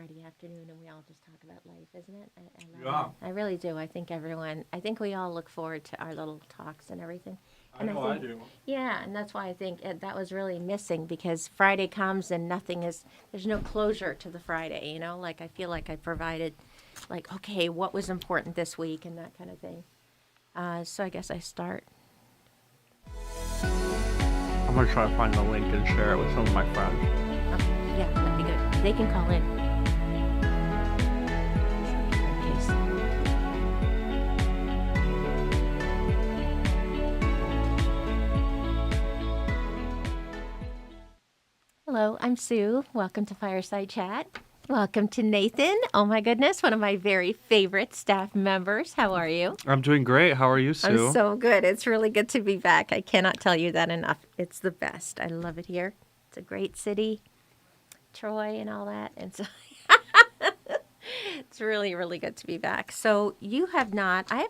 Friday afternoon and we all just talk about life, isn't it? I love Yeah, it. I really do. I think we all look forward to our little talks and everything. I And I know I think, do. yeah, and that's why I think that was really missing because Friday comes and there's no closure to the Friday, Like I feel like I provided, like, okay, what was important this week and that kind of thing. So I guess I start. I'm gonna try to find the link and share it with some of my friends. Okay, yeah, that'd be good. They can call in. Hello, I'm Sue. Welcome to Fireside Chat. Welcome to Nathan. Oh my goodness, one of my very favorite staff members. How are you? I'm doing great. How are you, Sue? I'm so good. It's really good to be back. I cannot tell you that enough. It's the best. I love it here. It's a great city, Troy and all that. And so it's really, really good to be back. So I have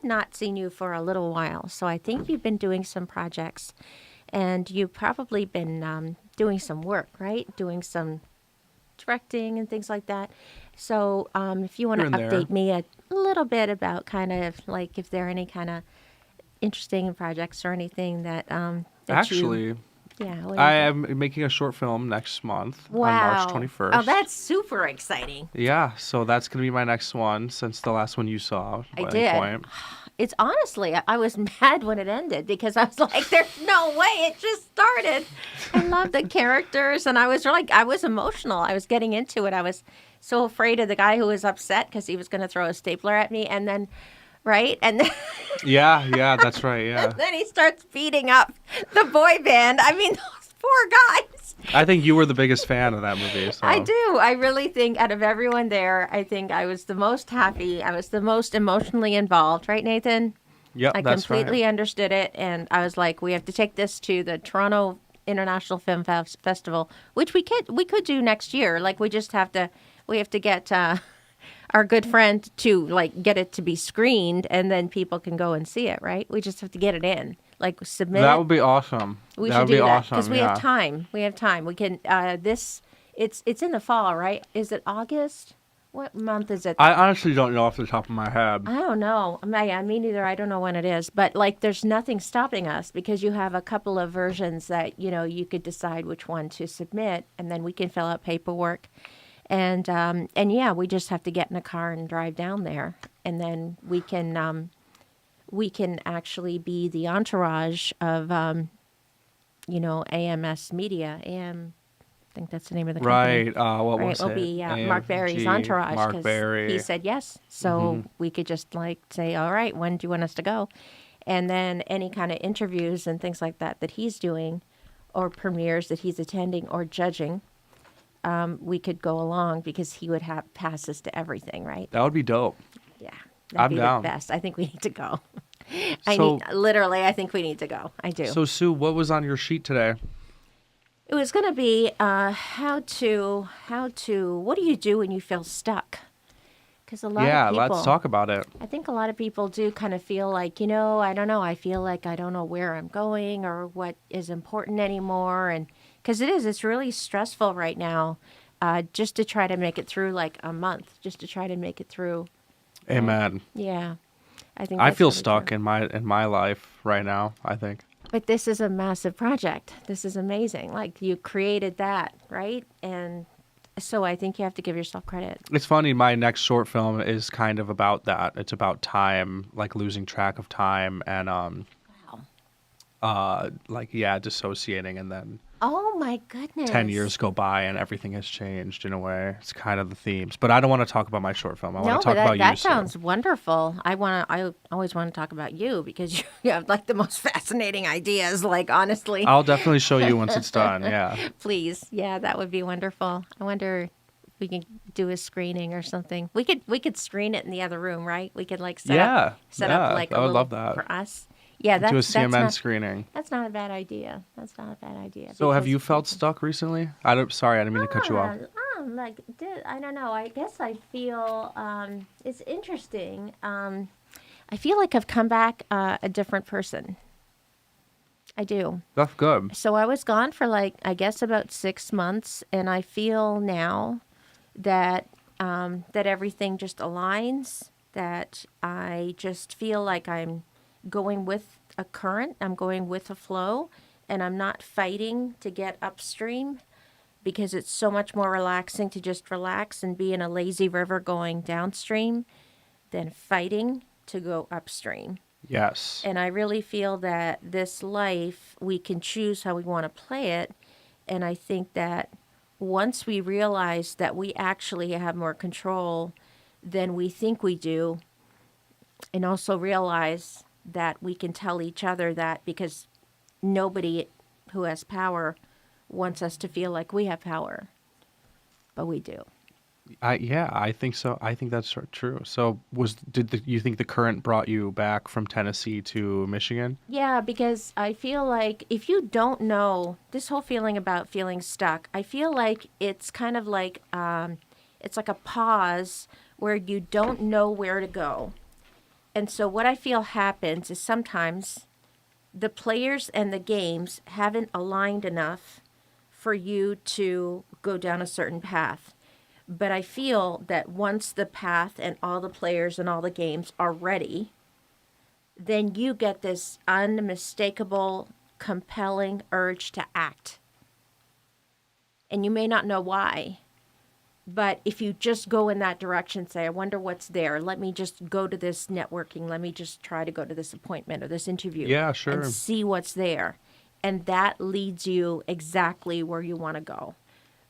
not seen you for a little while. So I think you've been doing some projects and you've probably been doing some work, right? Doing some directing and things like that. So if you want to Here and there. update me a little bit about kind of like if there are any kind of interesting projects or anything that Actually, yeah. What do I you think? am making a short film next month on Wow. March 21st. Oh, that's super exciting. Yeah, so that's going to be my next one since the last one you saw I at any did. point. It's honestly, I was mad when it ended because I was like, there's no way it just started. I love the characters and I was emotional. I was getting into it. I was so afraid of the guy who was upset because he was going to throw a stapler at me and then, right? And then, Yeah, that's right, yeah. then he starts beating up the boy band. I mean, those poor guys. I think you were the biggest fan of that movie. So. I do. I really think out of everyone there, I think I was the most happy. I was the most emotionally involved, right, Nathan? Yep, I that's completely right. understood it, and I was like, we have to take this to the Toronto International Film Festival, which we could do next year. Like we have to get our good friend to like get it to be screened, and then people can go and see it. Right? We just have to get it in, like submit That it. would be awesome. We That should would be do that awesome. because we yeah. have time. We have time. We can it's in the fall, right? Is it August? What month is it? I honestly don't know off the top of my head. I don't know. Me neither. I don't know when it is. But like there's nothing stopping us because you have a couple of versions that, you could decide which one to submit and then we can fill out paperwork. And yeah, we just have to get in a car and drive down there. And then we can actually be the entourage of AMS Media. I think that's the name of the company. Right. What Right, was will it? be Mark Berry's AMG, entourage Mark because Berry. he said yes. So we could just like say, all right, when do you want us to go? And then any kind of interviews and things like that he's doing or premieres that he's attending or judging, we could go along because he would have passes to everything, right? That would be dope. Yeah, I'm that'd be down. the best. I think we need to go. I think we need to go. I do. So, Sue, what was on your sheet today? It was going to be what do you do when you feel stuck? Because a lot Yeah, of people, let's talk about it. I think a lot of people do kind of feel like, I don't know, I feel like I don't know where I'm going or what is important anymore. And because it's really stressful right now just to try to make it through like a month, just to try to make it through. Amen. Yeah, I think I that's feel really stuck true. in my life right now, I think. But this is a massive project. This is amazing. Like you created that, right? And so I think you have to give yourself credit. It's funny, my next short film is kind of about that. It's about time, like losing track of time and Wow. dissociating and then Oh my goodness. 10 years go by and everything has changed in a way. It's kind of the themes. But I don't want to talk about my short film. I want No, to talk but about that you, Sue. sounds wonderful. I always want to talk about you because you have like the most fascinating ideas, like honestly. I'll definitely show you once it's done, yeah. Please. Yeah, that would be wonderful. I wonder if we can do a screening or something. We could screen it in the other room, right? We could like set up like I a would little love that. for us. Yeah, Do a that's CMN screening. That's not a bad idea. That's not a bad idea. So have because- you felt stuck recently? Sorry, I didn't mean to cut you off. I don't know. I guess I feel it's interesting. I feel like I've come back a different person. I do. That's good. So I was gone for I guess about 6 months, and I feel now that that everything just aligns, that I just feel like I'm going with a current, I'm going with a flow, and I'm not fighting to get upstream because it's so much more relaxing to just relax and be in a lazy river going downstream than fighting to go upstream. Yes. And I really feel that this life, we can choose how we want to play it. And I think that once we realize that we actually have more control than we think we do, and also realize that we can tell each other that, because nobody who has power wants us to feel like we have power, but we do. I think so. I think that's true. So you think the current brought you back from Tennessee to Michigan? Yeah, because I feel like if you don't know this whole feeling about feeling stuck, I feel like it's kind of like it's like a pause where you don't know where to go. And so what I feel happens is sometimes the players and the games haven't aligned enough for you to go down a certain path. But I feel that once the path and all the players and all the games are ready, then you get this unmistakable, compelling urge to act. And you may not know why, but if you just go in that direction, say, I wonder what's there, let me just go to this networking, let me just try to go to this appointment or this interview Yeah, and sure. see what's there. And that leads you exactly where you want to go.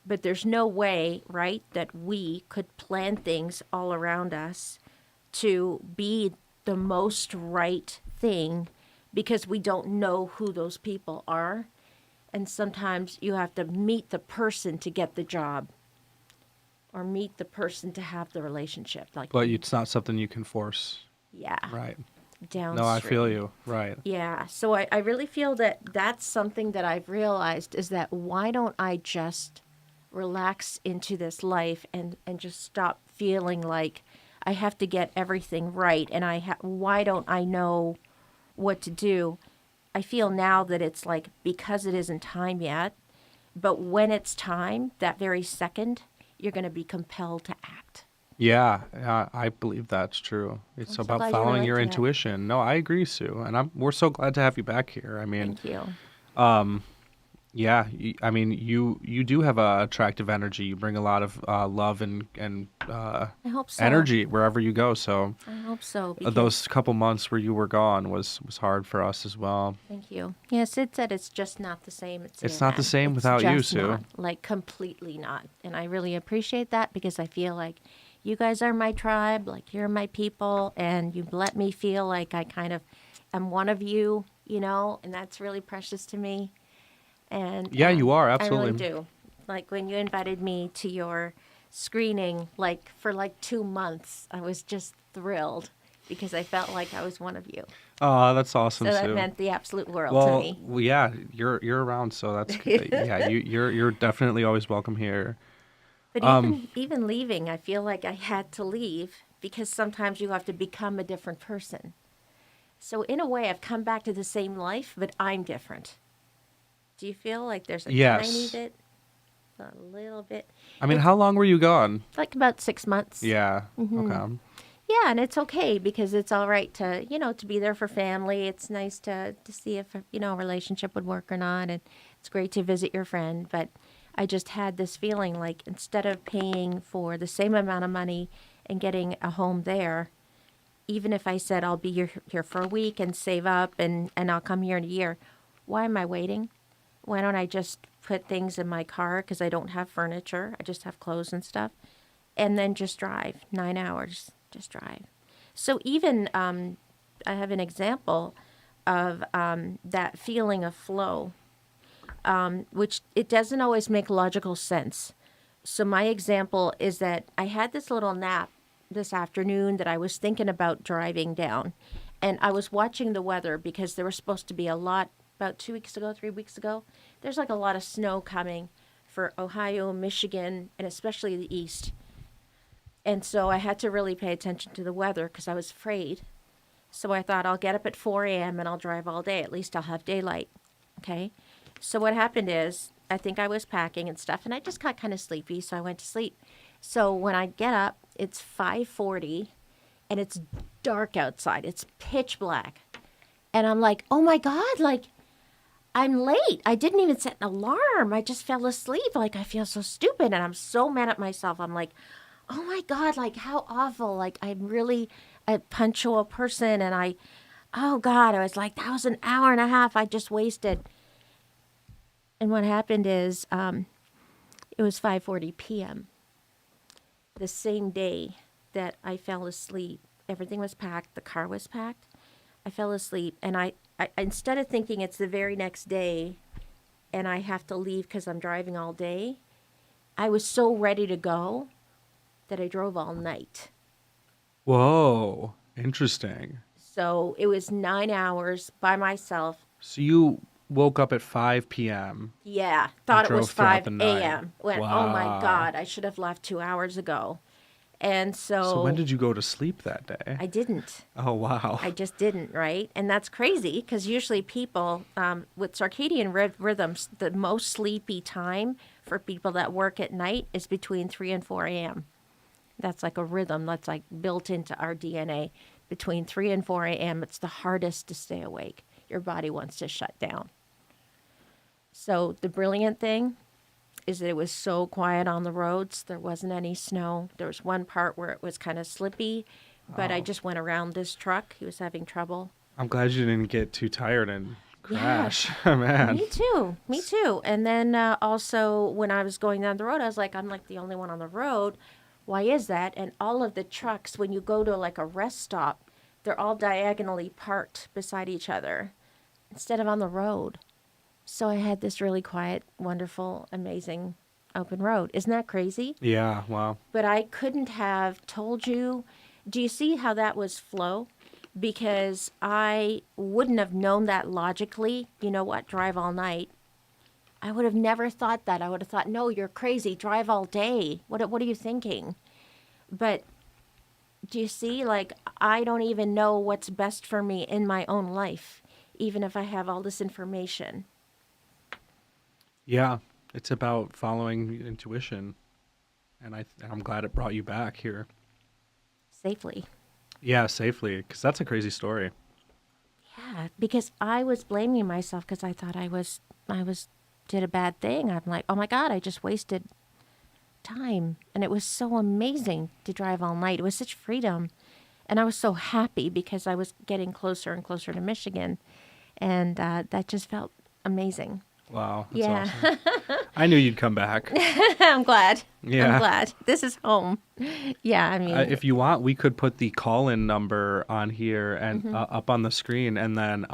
But there's no way, right, that we could plan things all around us to be the most right thing because we don't know who those people are. And sometimes you have to meet the person to get the job or meet the person to have the relationship. Like, But it's not something you can force. yeah, Right. No, I feel downstream. you. Right. Yeah. So I really feel that that's something that I've realized is that why don't I just relax into this life and just stop feeling like I have to get everything right and why don't I know what to do? I feel now that it's like because it isn't time yet, but when it's time, that very second, you're going to be compelled to act. Yeah, I believe that's true. It's I'm so about glad you following relate your to that. intuition. No, I agree, Sue, and we're so glad to have you back here. I mean, Thank you. yeah, I mean, you do have a attractive energy. You bring a lot of love and I hope so. energy wherever you go. So I hope so those because couple months where you were gone was hard for us as well. thank you. Yeah, Sid said it's just not the same at It's not the CNN. same It's without you, just Sue. not, like completely not. And I really appreciate that because I feel like you guys are my tribe, like you're my people, and you let me feel like I kind of am one of you, and that's really precious to me. And Yeah, you are I really absolutely. do. Like when you invited me to your screening, like for like 2 months, I was just thrilled because I felt like I was one of you. Oh, that's awesome, So that Sue. meant the absolute world to Well, me. yeah, you're around, so that's good. Yeah, you're definitely always welcome here. But even leaving, I feel like I had to leave because sometimes you have to become a different person. So in a way, I've come back to the same life, but I'm different. Do you feel like there's a tiny Yes. bit, a little bit? I mean, It's how long were you gone? like about 6 months. Yeah. Hmm. Okay. Yeah, and it's okay because it's all right to be there for family. It's nice to see if, a relationship would work or not. And it's great to visit your friend. But I just had this feeling like instead of paying for the same amount of money and getting a home there, even if I said I'll be here for a week and save up and I'll come here in a year, why am I waiting? Why don't I just put things in my car because I don't have furniture? I just have clothes and stuff and then just drive 9 hours. Just drive. So even I have an example of that feeling of flow, which it doesn't always make logical sense. So my example is that I had this little nap this afternoon that I was thinking about driving down, and I was watching the weather because there was supposed to be a lot about 2 weeks ago, 3 weeks ago. There's like a lot of snow coming for Ohio, Michigan, and especially the East. And so I had to really pay attention to the weather because I was afraid. So I thought I'll get up at 4 a.m. and I'll drive all day. At least I'll have daylight. Okay. So what happened is I think I was packing and stuff and I just got kind of sleepy. So I went to sleep. So when I get up, it's 5:40 and it's dark outside. It's pitch black. And I'm like, "Oh my god, like I'm late. I didn't even set an alarm. I just fell asleep. Like I feel so stupid and I'm so mad at myself. I'm like, "Oh my god, like how awful. Like I'm really a punctual person and oh god, I was like that was an hour and a half I just wasted." And what happened is it was 5:40 p.m. the same day that I fell asleep. Everything was packed, the car was packed. I fell asleep, and I instead of thinking it's the very next day and I have to leave because I'm driving all day, I was so ready to go that I drove all night. Whoa, interesting. So it was 9 hours by myself. So you woke up at 5 p.m. Yeah, and thought it was drove throughout 5 the night. a.m. Went, oh my Wow. God, I should have left 2 hours ago. And So when so did you go to sleep that day? I didn't. Oh, wow. I just didn't, right? And that's crazy because usually people with circadian rhythms, the most sleepy time for people that work at night is between 3 and 4 a.m. That's like a rhythm that's like built into our DNA. Between 3 and 4 a.m., it's the hardest to stay awake. Your body wants to shut down. So the brilliant thing is that it was so quiet on the roads. There wasn't any snow. There was one part where it was kind of slippy, but I Oh, just went around this truck. He was having trouble. I'm glad you didn't get too tired and Yeah, crash. Man. me too. Me too. And then also when I was going down the road, I was like, I'm like the only one on the road. Why is that? And all of the trucks, when you go to like a rest stop, they're all diagonally parked beside each other instead of on the road. So I had this really quiet, wonderful, amazing open road. Isn't that crazy? Yeah, wow. But I couldn't have told you. Do you see how that was flow? Because I wouldn't have known that logically. You know what? Drive all night. I would have never thought that. I would have thought, no, you're crazy. Drive all day. What are you thinking? But do you see? Like, I don't even know what's best for me in my own life, even if I have all this information Yeah, it's about following intuition, and I'm glad it brought you back here. safely. Yeah, safely, because that's a crazy story. Yeah, because I was blaming myself because I thought I was did a bad thing. I'm like, oh my God, I just wasted time, and it was so amazing to drive all night. It was such freedom, and I was so happy because I was getting closer and closer to Michigan, and that just felt amazing. Wow, that's Yeah, awesome. I knew you'd come back. I'm glad. I'm Yeah. glad. This is home. Yeah, I mean, If you want, we could put the call-in number on here and up on the screen, and then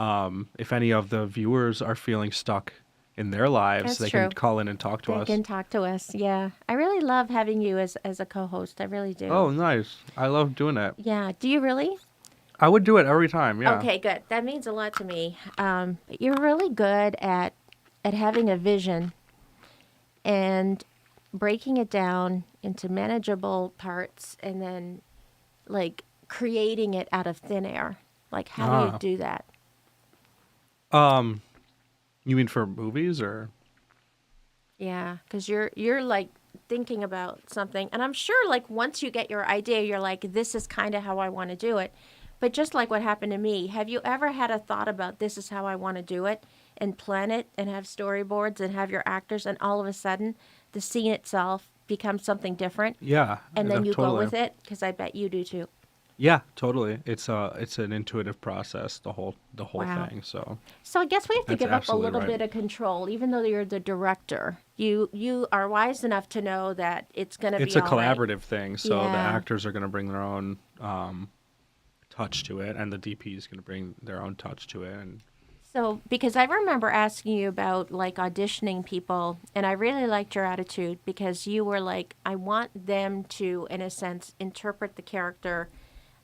if any of the viewers are feeling stuck in their lives, that's they true. can call in and talk to They us. can talk to us. Yeah, I really love having you as a co-host. I really do. Oh, nice. I love doing it. Yeah. Do you really? I would do it every time. Yeah. Okay, good. That means a lot to me. But you're really good at having a vision and breaking it down into manageable parts and then like creating it out of thin air. Like how do you Ah. do that? Um, you mean for movies or? Yeah, cuz you're like thinking about something and I'm sure like once you get your idea you're like this is kind of how I want to do it. But just like what happened to me, have you ever had a thought about this is how I want to do it and plan it and have storyboards and have your actors and all of a sudden the scene itself becomes something different Yeah, and then you go totally. with it? Because I bet you do too. Yeah, totally. It's an intuitive process, the whole Wow. thing. So So I guess we have to that's give up a absolutely little right. bit of control, even though you're the director. You are wise enough to know that it's going to It's be a all right. collaborative thing, so the Yeah. actors are going to bring their own touch to it, and the DP is going to bring their own touch to it. And So, because I remember asking you about like auditioning people, and I really liked your attitude because you were like, I want them to, in a sense, interpret the character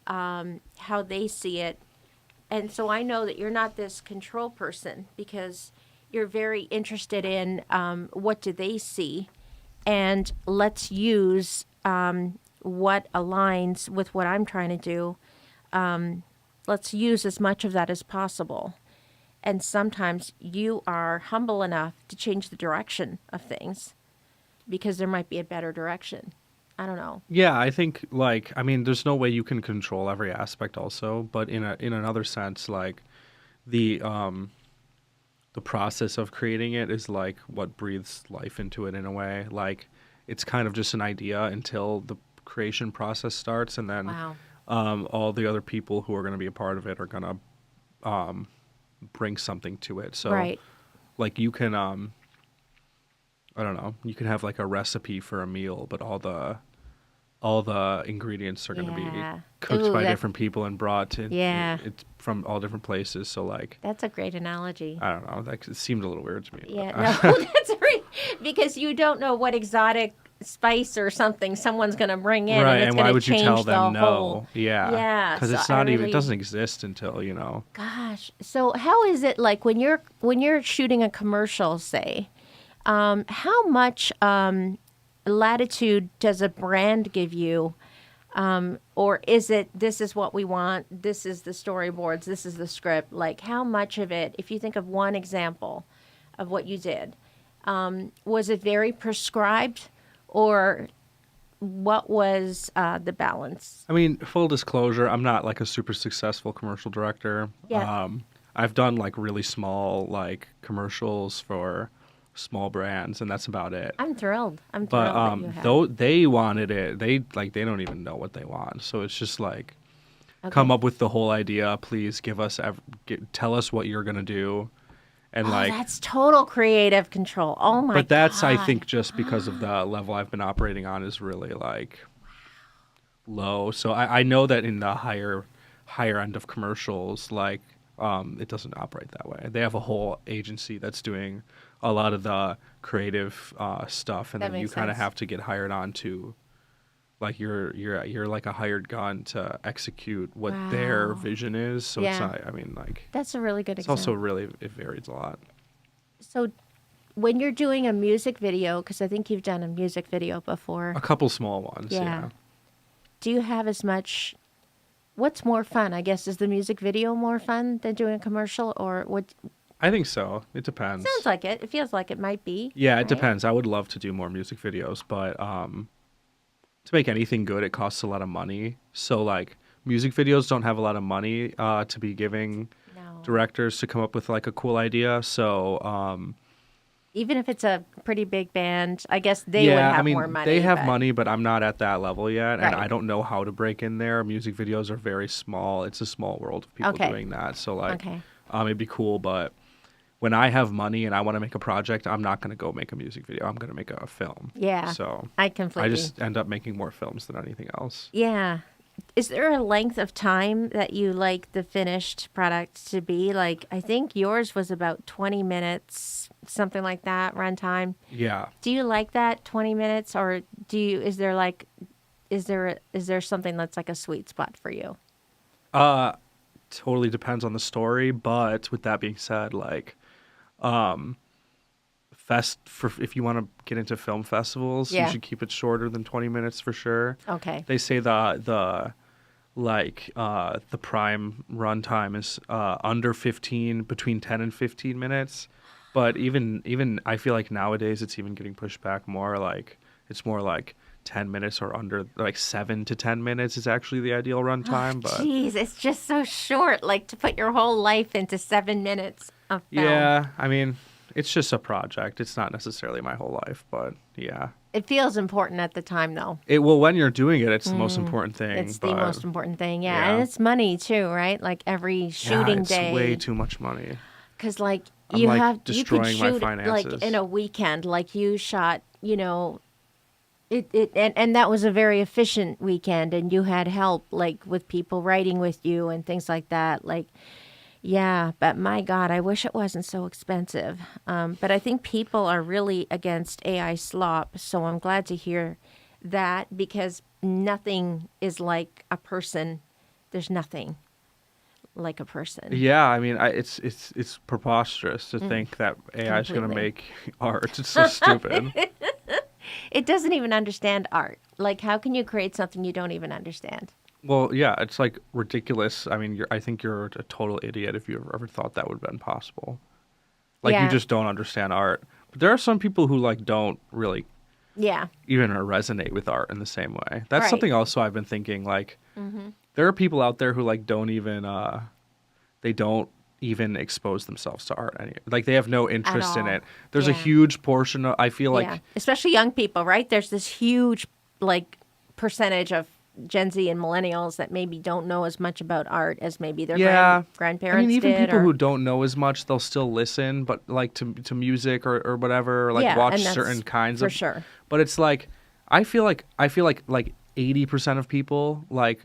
how they see it. And so I know that you're not this control person because you're very interested in what do they see, and let's use what aligns with what I'm trying to do. Let's use as much of that as possible. And sometimes you are humble enough to change the direction of things because there might be a better direction. I don't know. Yeah, I think like I mean, there's no way you can control every aspect also, but in another sense, like the um the process of creating it is like what breathes life into it in a way. Like it's kind of just an idea until the creation process starts, and then Wow. all the other people who are going to be a part of it are going to bring something to it. So Right. like you can I don't know, you can have like a recipe for a meal, but all the ingredients are going to be Yeah. cooked Ooh, by that. different people and brought in Yeah. it's from all different places. So like That's a great analogy. I don't know, that it seemed a little weird to me, Yeah. No, but that's right. Because you don't know what exotic spice or something someone's going to bring in, and right. it's And going why to would you tell change them the whole. no? Yeah, Yeah. because So it's I not even it really. doesn't exist until Gosh. So how is it like when you're shooting a commercial, say? How much latitude does a brand give you? Or is it, this is what we want, this is the storyboards, this is the script? Like, how much of it, if you think of one example of what you did, was it very prescribed, or what was the balance? I mean, full disclosure, I'm not like a super successful commercial director. Yeah, I've done like really small like commercials for small brands, and that's about it. I'm thrilled. I'm But thrilled that you have. though they wanted it, they don't even know what they want. So it's just like come Okay. up with the whole idea. Please tell us what you're gonna do, and Oh, like. that's total creative control. Oh my But that's I God. think just because of the level I've been operating on is really like low. So I know that in the higher end of commercials, like it doesn't operate that way. They have a whole agency that's doing a lot of the creative stuff, and That then you makes kind of sense. have to get hired on to like you're like a hired gun to execute what their Wow. vision is. So it's Yeah, not. I mean, like that's a really good it's also example. really it varies a lot. So when you're doing a music video, because I think you've done a music video before, A couple small ones, yeah. yeah. Do you have as much? What's more fun? I guess is the music video more fun than doing a commercial, or what? I think so. It Sounds depends. like it. It feels like it might be, Yeah, it right? depends. I would love to do more music videos, but to make anything good, it costs a lot of money. So like music videos don't have a lot of money to be giving No. directors to come up with like a cool idea. So Even if it's a pretty big band, I guess they would yeah, I have more mean they money, have but money, but I'm not at that level yet, and right. I don't know how to break in there. Music videos are very small. It's a small world of people Okay. doing that. So like, Okay. it'd be cool, but when I have money and I want to make a project, I'm not going to go make a music video. I'm going to make a film. Yeah. So I I completely. just end up making more films than anything else. Yeah. Is there a length of time that you like the finished product to be? Like, I think yours was about 20 minutes, something like that, runtime. Yeah. Do you like that 20 minutes, or is there something that's like a sweet spot for you? Uh, totally depends on the story, but with that being said, like, um, if you want to get into film festivals, you Yeah. should keep it shorter than 20 minutes for sure. Okay. They say the prime runtime is under 15, between 10 and 15 minutes. But even I feel like nowadays it's even getting pushed back more. Like it's more like 10 minutes or under, like 7 to 10 minutes is actually the ideal Oh, runtime. But jeez, it's just so short. Like to put your whole life into 7 minutes of film. yeah, I mean, it's just a project. It's not necessarily my whole life, but yeah. It feels important at the time, though. When you're doing it, it's the most important thing. It's the But most important thing, yeah. And yeah, it's money too, right? Like every yeah, shooting it's way day, too much money. because like I'm like you could destroying my shoot it, like in finances. a weekend. Like you shot, and that was a very efficient weekend, and you had help like with people writing with you and things like that. Like, yeah, but my God, I wish it wasn't so expensive. But I think people are really against AI slop, so I'm glad to hear that, because nothing is like a person. There's nothing like a person. Yeah, I mean, it's preposterous to think that AI is going to Completely. make art. It's so stupid. It doesn't even understand art. Like, how can you create something you don't even understand? Well, yeah, it's like ridiculous. I mean, I think you're a total idiot if you ever thought that would have been possible. Like, you Yeah. just don't understand art. But there are some people who like don't really Yeah. even resonate with art in the same way. That's Right. something also I've been thinking, like, there are people out there who like don't even they don't even expose themselves to art like they have no At interest in all. it. There's a Yeah. huge portion of, I feel Yeah. like, Especially young people, right? There's this huge, like, percentage of Gen Z and millennials that maybe don't know as much about art as maybe their yeah, I mean, grandparents even did. people Or who don't know as much, they'll still listen, but like to music or whatever, or like yeah, watch and that's certain kinds for of. sure. But it's like, I feel like 80% of people like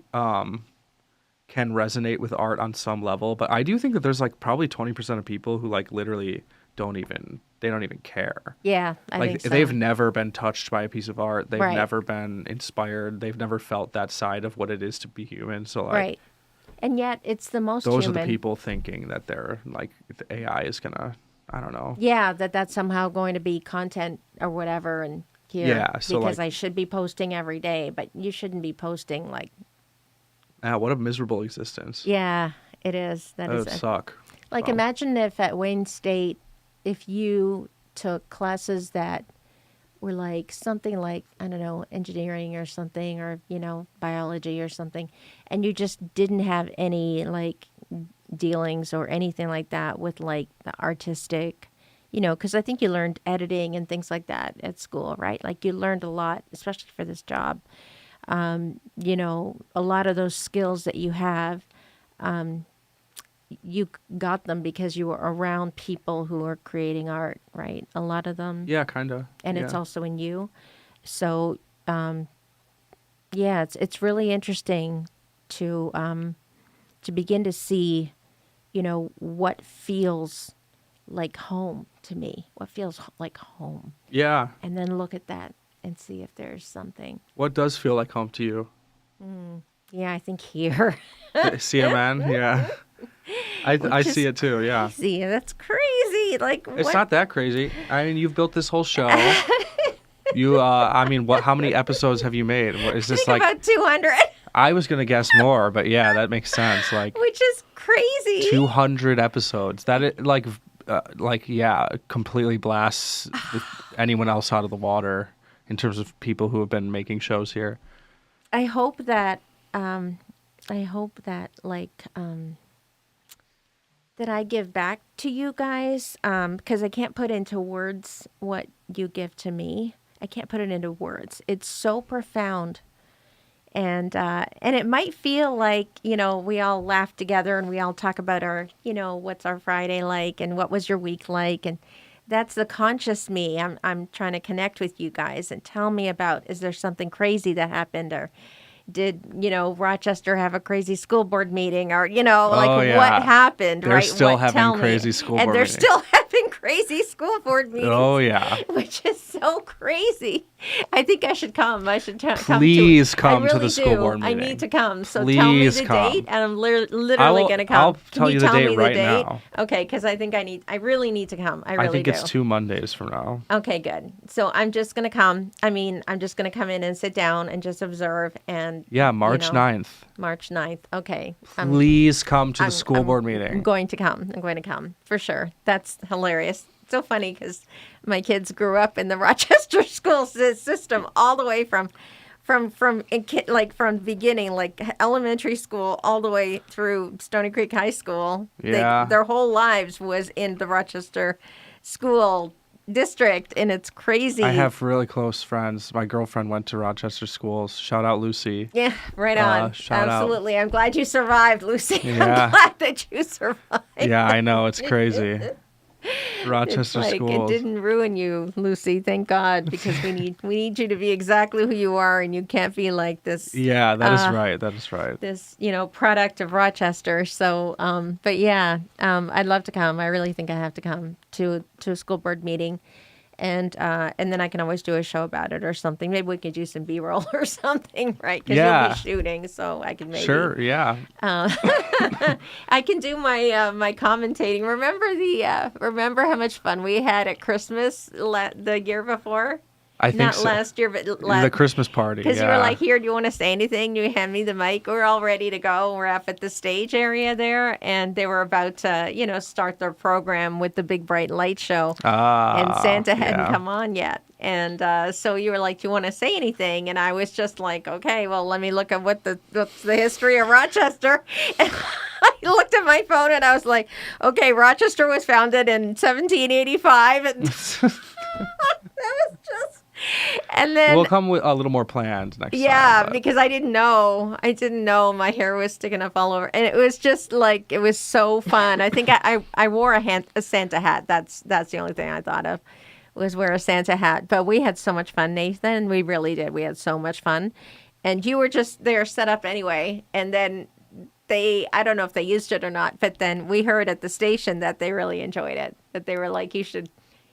can resonate with art on some level, but I do think that there's like probably 20% of people who like literally they don't even care. Yeah, I Like think so. they've never been touched by a piece of art. They've Right. never been inspired. They've never felt that side of what it is to be human. So like Right. And yet it's the most those are human. the people thinking that they're like the AI is gonna, I don't know. Yeah, that's somehow going to be content or whatever and here. Yeah, so, because like- I should be posting every day, but you shouldn't be posting like What a miserable existence. yeah, it is. That is would a, suck. like Well, imagine if at Wayne State if you took classes that were like something like, I don't know, engineering or something, or, biology or something, and you just didn't have any like dealings or anything like that with like the artistic, because I think you learned editing and things like that at school, right? Like you learned a lot, especially for this job. A lot of those skills that you have, you got them because you were around people who are creating art, right? A lot of them. yeah, kind of. And it's also in you. So, yeah, it's really interesting to begin to see, what feels like home to me, what feels like home, Yeah. and then look at that and see if there's something. What does feel like home to you? Yeah, I think here. CMN? Yeah. I Which see is it too, yeah. crazy. That's crazy. Like, It's what? not that crazy. I mean, you've built this whole show. I mean, how many episodes have you made? What is I this think like? about 200, I was gonna guess more, but yeah, that makes sense. Like which is crazy. 200 episodes. That it, yeah, completely blasts anyone else out of the water in terms of people who have been making shows here. I hope that like that I give back to you guys, because I can't put into words what you give to me. I can't put it into words. It's so profound. And it might feel like, we all laugh together and we all talk about our, what's our Friday like and what was your week like, and that's the conscious me. I'm trying to connect with you guys and tell me about, is there something crazy that happened, or did, Rochester have a crazy school board meeting, or, Oh, yeah. what happened, They're right? still Tell having me. crazy school and board they're meetings. still having crazy school board meetings. Oh yeah. Which is so crazy. I think I should come. I should come to Please it. come I to really the school do. board I meeting. need to come. So tell me Please the come. date, and I'm literally going to come. I'll Can tell you the tell date me right date? now. Okay, because I really need to come. I really I think do. it's 2 Mondays from now. Okay, good. So I'm just going to come. I mean, I'm just going to come in and sit down and just observe. And Yeah, March 9th. March 9th. Okay. Please come to the school I'm board meeting. going to come. I'm going to come for sure. That's hilarious. So funny because my kids grew up in the Rochester school system all the way from beginning, like elementary school, all the way through Stony Creek High School. Yeah. Their whole lives was in the Rochester school district, and it's crazy. I have really close friends. My girlfriend went to Rochester schools. Shout out Lucy. Yeah, right on. shout out. Absolutely. I'm glad you survived, Lucy. Yeah. I'm glad that you survived. Yeah, I know, it's crazy. Rochester It's like, schools. it didn't ruin you, Lucy. Thank God, because we need you to be exactly who you are, and you can't be like this. Yeah, that is right. That is right. This product of Rochester. So, but yeah, I'd love to come. I really think I have to come to a school board meeting. And then I can always do a show about it or something. Maybe we could do some B-roll or something, right? Because Yeah. you'll be shooting, so I can maybe. Sure, yeah. I can do my my commentating. Remember how much fun we had at Christmas the year before? I think Not so. last year, but The Christmas party, because yeah. you were like, "Here, do you want to say anything?" You hand me the mic. We're all ready to go. We're up at the stage area there, and they were about to, start their program with the big bright light show. And Santa hadn't come on yet. And so you were like, "Do you want to say anything?" And I was just like, "Okay, well, let me look at what's the history of Rochester." And I looked at my phone and I was like, "Okay, Rochester was founded in 1785." And that was just. And then We'll come with a little more planned next yeah, time. because I didn't know. I didn't know my hair was sticking up all over, and it was just like it was so fun. I think I wore a Santa hat. That's the only thing I thought of was wear a Santa hat. But we had so much fun, Nathan. We really did. We had so much fun, and you were just there set up anyway. And then I don't know if they used it or not, but then we heard at the station that they really enjoyed it. That they were like, you should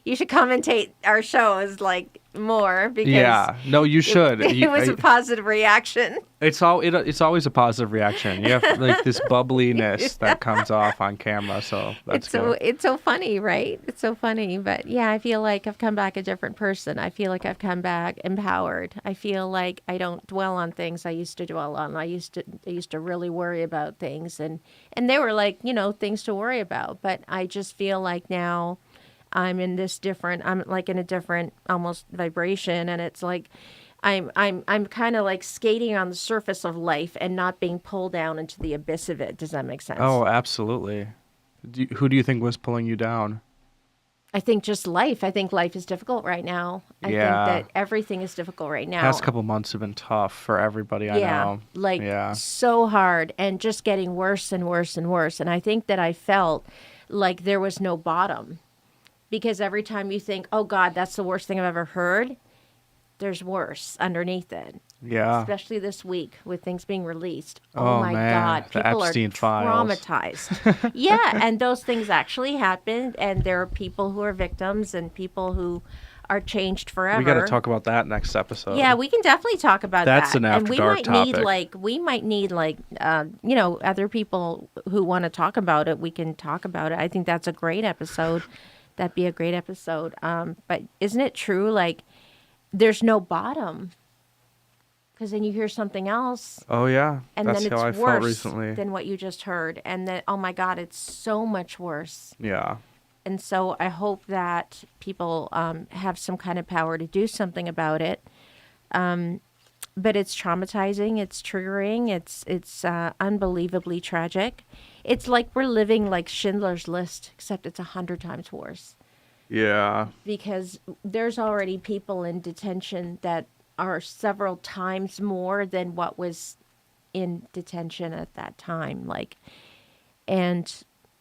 commentate our shows like more because Yeah, no, you should. it was a positive reaction. It's always a positive reaction. You have like this bubbliness that comes off on camera, so that's good. It's so funny, right? It's so funny, but yeah, I feel like I've come back a different person. I feel like I've come back empowered. I feel like I don't dwell on things I used to dwell on. I used to really worry about things, and they were like things to worry about. But I just feel like now I'm like in a different almost vibration, and it's like I'm kind of like skating on the surface of life and not being pulled down into the abyss of it. Does that make sense? Oh, absolutely. Who do you think was pulling you down? I think just life. I think life is difficult right now. I think that everything is difficult right now. Past couple months have been tough for everybody I know. Like so hard and just getting worse and worse and worse. And I think that I felt like there was no bottom. Because every time you think, oh, God, that's the worst thing I've ever heard, there's worse underneath it. Yeah. Especially this week with things being released. Oh, my man. God. The People Epstein are files. traumatized. Yeah, and those things actually happened. And there are people who are victims and people who are changed forever. We got to talk about that next episode. Yeah, we can definitely talk about That's that. an after dark topic. We might need other people who want to talk about it. We can talk about it. I think that's a great episode. That'd be a great episode. But isn't it true? Like, there's no bottom. Because then you hear something else. Oh, yeah. And that's then it's how I felt worse recently. than what you just heard. And then, oh my God, it's so much worse. Yeah. And so I hope that people have some kind of power to do something about it. But it's traumatizing. It's triggering. It's unbelievably tragic. It's like we're living like Schindler's List, except it's 100 times worse. Yeah. Because there's already people in detention that are several times more than what was in detention at that time.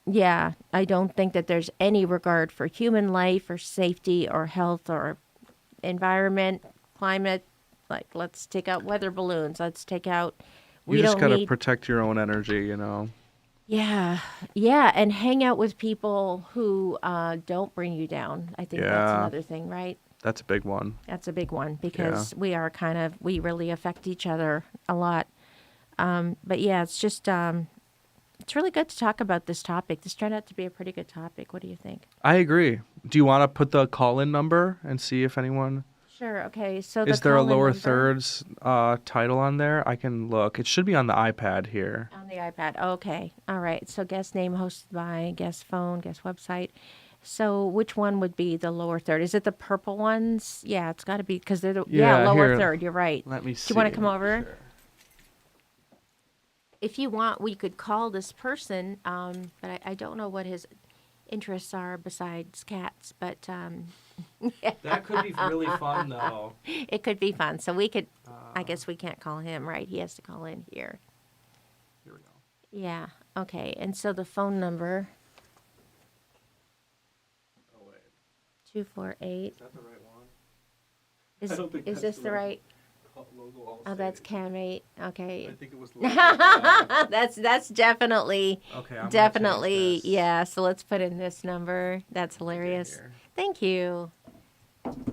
Yeah, I don't think that there's any regard for human life or safety or health or environment, climate. Like, let's take out weather balloons. Let's take out. You just got to protect your own energy, Yeah, and hang out with people who don't bring you down. I think that's another thing, right? That's a big one. That's a big one because we really affect each other a lot. But yeah, it's just, it's really good to talk about this topic. This turned out to be a pretty good topic. What do you think? I agree. Do you want to put the call-in number and see if anyone... Sure. Okay. So is there a lower thirds title on there? I can look. It should be on the iPad here. On the iPad. Okay. All right. So guest name hosted by, guest phone, guest website. So which one would be the lower third? Is it the purple ones? Yeah, it's got to be because they're the lower third. You're right. Let me see. Do you want to come over? Sure. If you want, we could call this person, but I don't know what his interests are besides cats, but that could be really fun though. It could be fun. So we could I guess we can't call him, right? He has to call in here. Here we go. Yeah. Okay. And so the phone number 248. Is that the right one? Is, I don't think is that's this the right? Logo all Oh, that's saved. Cam8. Okay. I think it was logo. That's definitely Okay, I'm definitely gonna change this. yeah. So let's put in this number. That's hilarious. Here. Thank you.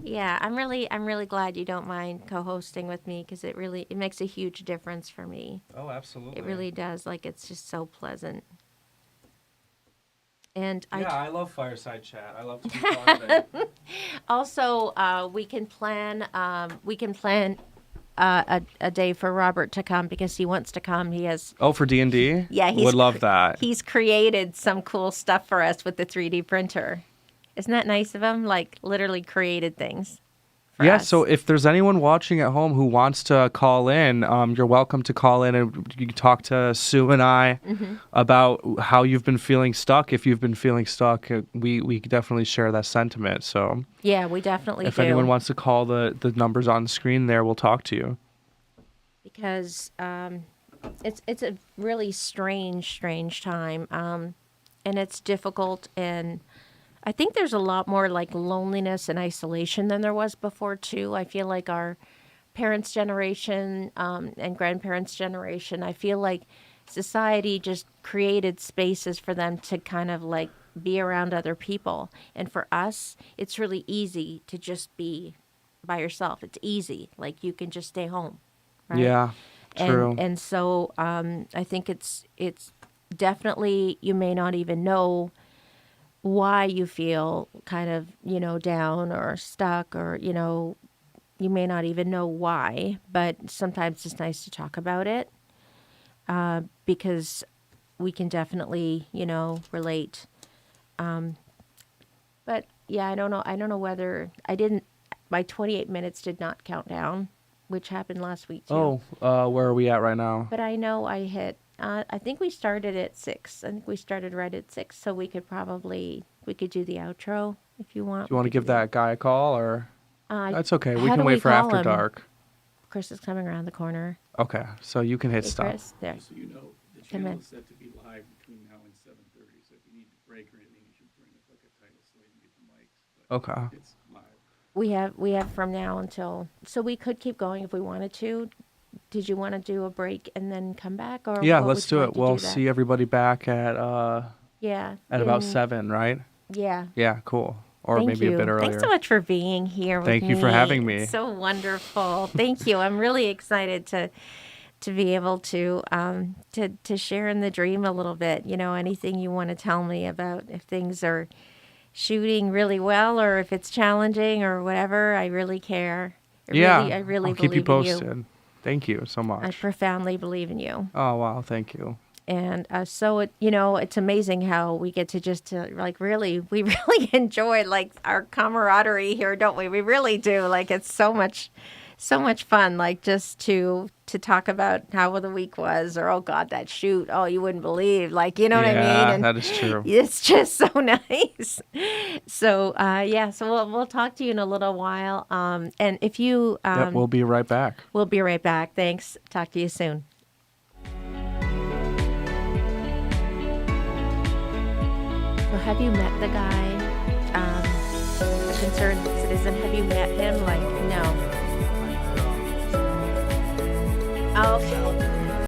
Yeah, I'm really glad you don't mind co-hosting with me because it makes a huge difference for me. Oh, absolutely. It really does. Like, it's just so pleasant. And I love Fireside Chat. I love to be part of it. also we can plan a day for Robert to come because he wants to come. He has For D&D? Yeah, would love that. He's created some cool stuff for us with the 3D printer. Isn't that nice of him? Like, literally created things for Yeah, us. so if there's anyone watching at home who wants to call in, you're welcome to call in and you can talk to Sue and I about how you've been feeling stuck. If you've been feeling stuck, we definitely share that sentiment. So Yeah, we definitely if anyone do. wants to call the numbers on the screen there, we'll talk to you. Because it's a really strange time, and it's difficult, and I think there's a lot more like loneliness and isolation than there was before too. I feel like our parents' generation and grandparents' generation, I feel like society just created spaces for them to kind of like be around other people, and for us, it's really easy to just be by yourself. It's easy, like you can just stay home, right? Yeah, true. And so I think it's definitely, you may not even know why you feel kind of, down or stuck, or you may not even know why, but sometimes it's nice to talk about it, because we can definitely, relate. But yeah, I don't know whether I didn't, my 28 minutes did not count down, which happened last week too. Where are we at right now? But I know I hit. I think we started at 6. I think we started right at 6, so we could do the outro if you want. Do you want to give that guy a call or? Uh, That's okay. We how can do wait we for call after him? dark. Chris is coming around the corner. Okay, so you can hit Hey, stop. Chris, there. Just so you know, the Come channel in. is set to be live between now and 7:30. So if you need to break or anything, you should bring up like a title so they can get the mics. But Okay. it's live. We have from now until, so we could keep going if we wanted to. Did you want to do a break and then come back, or Yeah, what let's would you do like it. to We'll do that? see everybody back at Yeah. about in- 7, right? Yeah. Yeah, cool. Or Thank maybe you. a bit earlier. Thanks so much for being here with me. Thank you for having me. It's so wonderful. Thank you. I'm really excited to be able to share in the dream a little bit. Anything you want to tell me about if things are shooting really well or if it's challenging or whatever, I really care. I really I'll keep you believe in you. posted. Thank you so I much. profoundly believe in you. Oh, wow, thank you. And so it's amazing how we get to just like we really enjoy like our camaraderie here, don't we? We really do. Like it's so much fun. Like just to talk about how the week was, or oh God, that shoot. Oh, you wouldn't believe. Like what I mean? Yeah, And that is true. it's just so nice. So yeah, so we'll talk to you in a little while. And if you Yep, we'll be right back. we'll be right back. Thanks. Talk to you soon. So have you met the guy, concerned citizen? Have you met him? Like, no. Oh, okay.